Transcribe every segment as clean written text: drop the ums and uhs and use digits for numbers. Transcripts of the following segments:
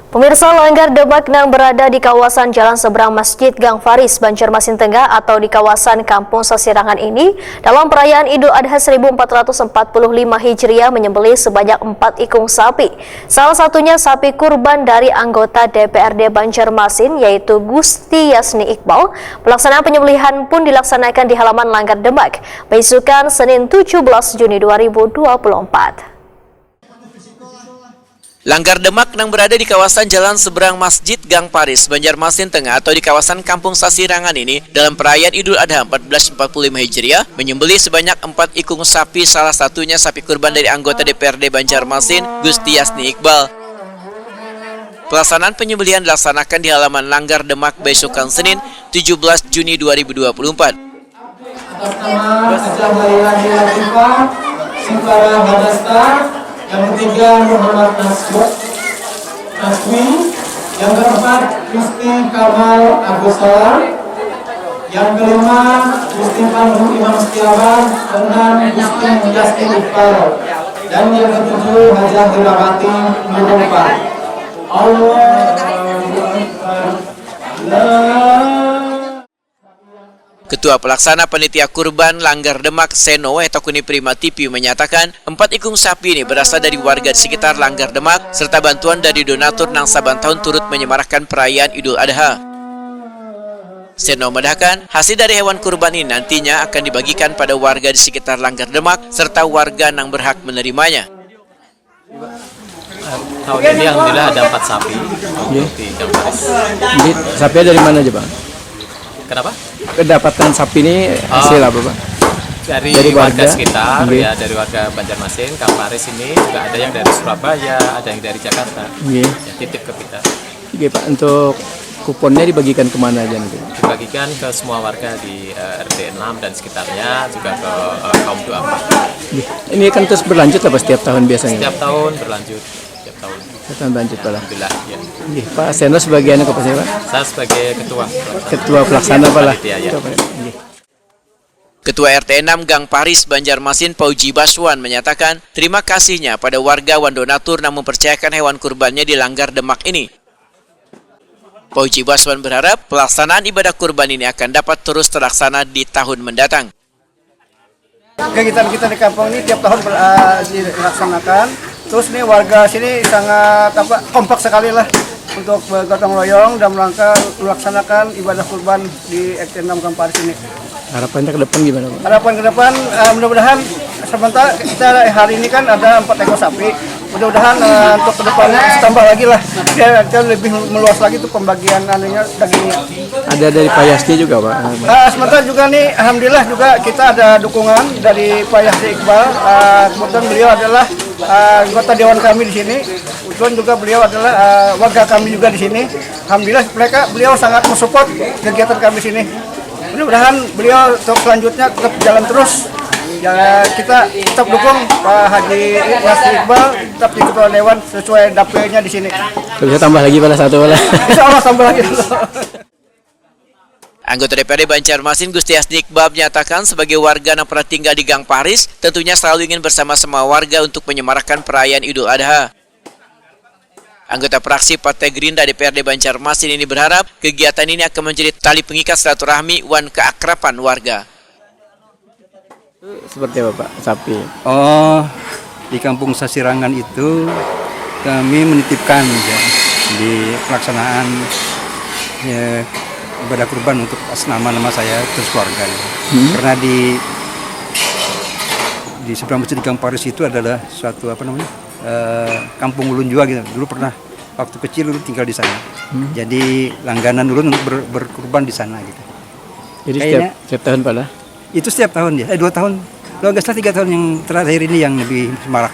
Pemirsa, Langgar Demak yang berada di kawasan jalan seberang Masjid Gang Faris, Banjarmasin Tengah atau di kawasan Kampung Sasirangan ini dalam perayaan Idul Adha 1445 Hijriah menyembelih sebanyak 4 ikung sapi. Salah satunya sapi kurban dari anggota DPRD Banjarmasin yaitu Gusti Yasni Iqbal. Pelaksanaan penyembelihan pun dilaksanakan di halaman Langgar Demak, besukan Senin 17 Juni 2024. Langgar Demak yang berada di kawasan jalan seberang Masjid Gang Faris, Banjarmasin Tengah atau di kawasan Kampung Sasirangan ini dalam perayaan Idul Adha 1445 Hijriah menyembelih sebanyak 4 ikung sapi, salah satunya sapi kurban dari anggota DPRD Banjarmasin Gusti Yasni Iqbal. Pelaksanaan penyembelihan dilaksanakan di halaman Langgar Demak besokan Senin 17 Juni 2024. Atas nama Ajah Lailani Latifah, Sifara Hadasta, yang ketiga Muhammad Naswi, yang keempat Gusti Kamal Agus Salam, yang kelima Gusti Pandu Imam Setiawan, keenam Gusti Yasni Iqbal, dan yang ketujuh Hajah Hirawati Nurullah. Ketua Pelaksana Panitia Kurban Langgar Demak Seno Takuni Prima TV menyatakan 4 ikung sapi ini berasal dari warga di sekitar Langgar Demak serta bantuan dari donatur nang saban tahun turut menyemarakan perayaan Idul Adha. Seno menambahkan hasil dari hewan kurban ini nantinya akan dibagikan pada warga di sekitar Langgar Demak serta warga yang berhak menerimanya. Tahun ini alhamdulillah ada 4 sapi di Gang Faris. Jadi sapi dari mana aja, Bang? Kenapa? Kedapatan sapi ini hasil apa, Bang? Dari warga sekitar, ya dari warga Banjarmasin, Gang Faris ini juga ada yang dari Surabaya, ada yang dari Jakarta. Ya, titip ke kita. Oke, Pak, untuk kuponnya dibagikan kemana aja nanti? Dibagikan ke semua warga di RT 6 dan sekitarnya, juga ke kaum duafa. Ini kan terus berlanjut apa setiap tahun biasanya? Setiap tahun berlanjut. Setiap tahun. Tahun lanjut, Pak. Alhamdulillah. Ya. Pak Seno sebagai anak apa sih, Pak? Saya sebagai Ketua pelaksana, Pak lah. Ya. Ketua RT 6 Gang Faris Banjarmasin Pauji Baswan menyatakan terima kasihnya pada warga wan donatur yang mempercayakan hewan kurbannya di Langgar Demak ini. Pauji Baswan berharap pelaksanaan ibadah kurban ini akan dapat terus terlaksana di tahun mendatang. Kegiatan kita di kampung ini tiap tahun dilaksanakan. Terus nih warga sini sangat kompak sekali lah untuk bergotong royong dan melaksanakan ibadah kurban di RT 6 Gang Faris ini. Harapannya ke depan gimana, Pak? Harapan ke depan mudah-mudahan sementara kita hari ini kan ada 4 ekor sapi. Mudah-mudahan untuk ke depannya tambah lagi lah. Biar lebih meluas lagi tuh pembagian dagingnya. Ada dari Pak Yasni juga, Pak? Sementara juga nih alhamdulillah juga kita ada dukungan dari Pak Yasni Iqbal. Kebetulan beliau adalah anggota dewan kami di sini. Kebetulan juga beliau adalah warga kami juga di sini. Alhamdulillah beliau sangat mensupport kegiatan kami di sini. Mudah-mudahan beliau untuk selanjutnya tetap jalan terus. Ya, kita tetap dukung Pak Haji Yasni Iqbal tetap di Ketua Dewan sesuai dapilnya di sini. Bisa tambah lagi pada satu lah. Insya Allah tambah lagi. Anggota DPRD Banjarmasin Gusti Yasni Iqbal menyatakan sebagai warga yang pernah tinggal di Gang Faris, tentunya selalu ingin bersama-sama warga untuk menyemarakan perayaan Idul Adha. Anggota fraksi Partai Gerindra DPRD Banjarmasin ini berharap kegiatan ini akan menjadi tali pengikat silaturahmi wan keakraban warga. Seperti apa, Pak? Sapi? Oh, di Kampung Sasirangan itu kami menitipkan ya, di pelaksanaan ya, ibadah kurban untuk nama saya terus keluarga. Karena di seberang Masjid Gang Faris itu adalah suatu kampung ulun juga gitu. Dulu pernah waktu kecil dulu tinggal di sana. Jadi langganan ulun untuk berkurban di sana gitu. Jadi setiap tahun, Pak lah? Itu setiap tahun ya. 2 tahun. Kalau nggak salah 3 tahun yang terakhir ini yang lebih semarak.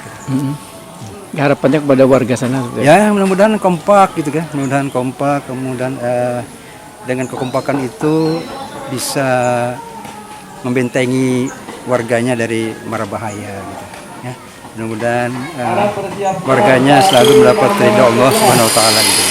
Harapannya kepada warga sana? Ya, mudah-mudahan kompak gitu kan. Mudah-mudahan kompak, kemudian dengan kekompakan itu bisa membentengi warganya dari mara bahaya gitu. Ya. Mudah-mudahan warganya selalu mendapat ridha Allah Subhanahu wa taala gitu.